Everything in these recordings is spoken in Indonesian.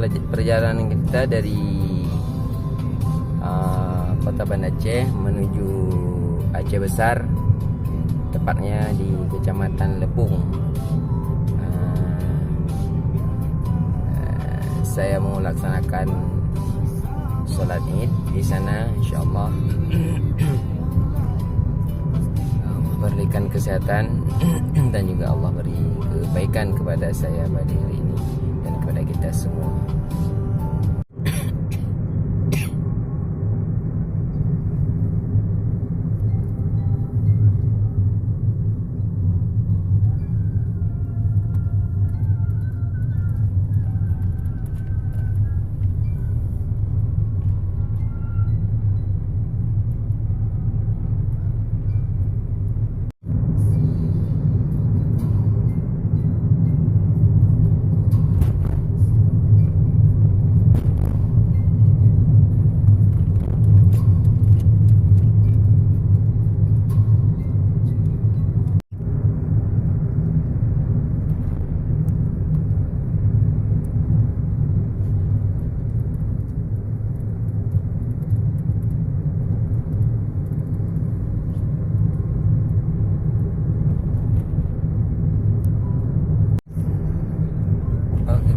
perjalanan kita dari kota Banda Aceh menuju Aceh Besar, tepatnya di Kecamatan Lepung. Saya mau melaksanakan sholat Id di sana, insyaallah. Allah berikan kesehatan dan juga Allah beri kebaikan kepada saya pada hari ini dan kepada kita semua.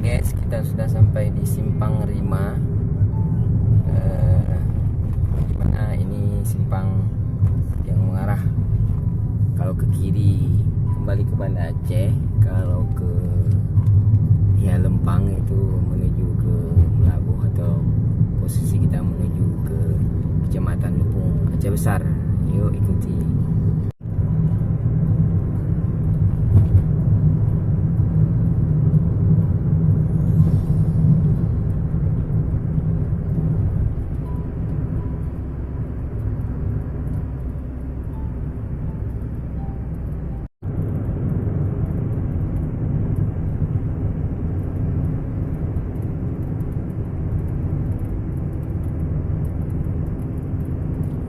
Guys, kita sudah sampai di Simpang Rima. Dimana ini simpang yang mengarah, kalau ke kiri kembali ke Banda Aceh, kalau ke Lempang itu menuju ke Melabuh, atau posisi kita menuju ke Kecamatan Lepung, Aceh Besar. Yuk ikuti.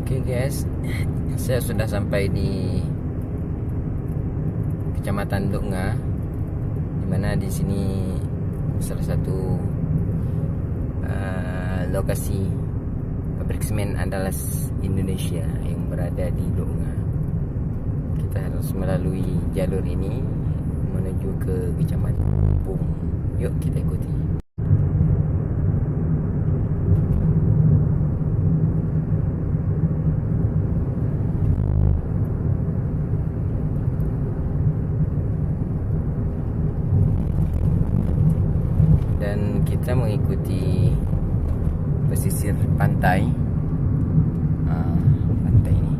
Oke guys, saya sudah sampai di Kecamatan Dunga, dimana di sini salah satu lokasi pabrik semen Andalas Indonesia yang berada di Dunga. Kita harus melalui jalur ini menuju ke Kecamatan Lepung. Yuk kita ikuti. Dan kita mengikuti pesisir pantai. Pantai ini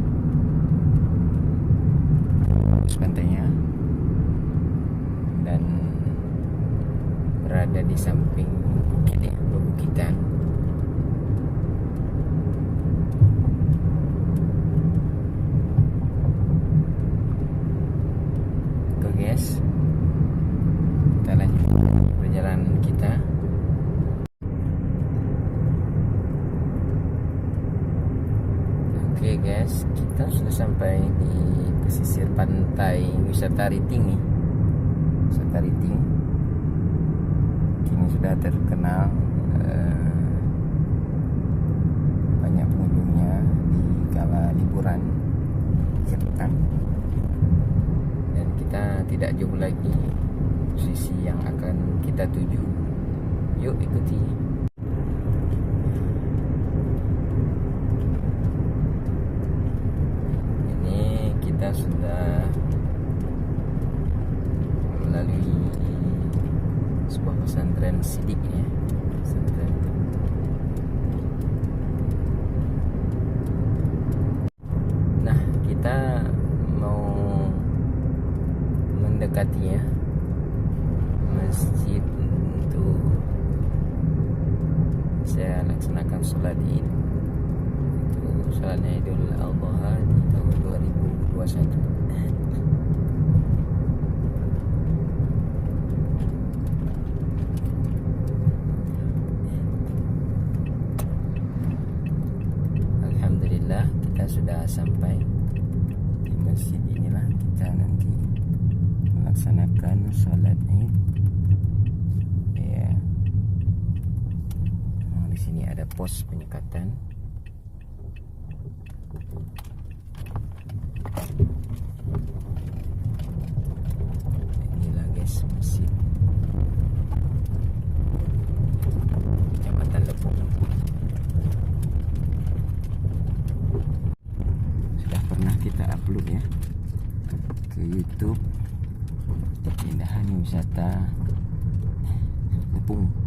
bagus pantainya, dan berada di samping bukit ya, perbukitan. Oke guys, kita lanjut perjalanan kita. Oke guys, kita sudah sampai di pesisir pantai wisata Riting nih. Wisata Riting kini sudah terkenal, banyak pengunjungnya di kala liburan akhir pekan. Dan kita tidak jauh lagi posisi yang akan kita tuju. Yuk ikuti. Ini kita sudah melalui sebuah pesantren Sidik ya. Pesantren. Nah, kita mau mendekatinya, masjid untuk saya laksanakan sholat Id. Itu sholatnya Idul Adha di tahun 2021. Alhamdulillah kita sudah sampai di masjid inilah. Kita nanti melaksanakan sholat Id ya. di sini ada pos penyekatan. Inilah guys masjid Kecamatan Lepung. Sudah pernah kita upload ya ke YouTube keindahan wisata Lepung.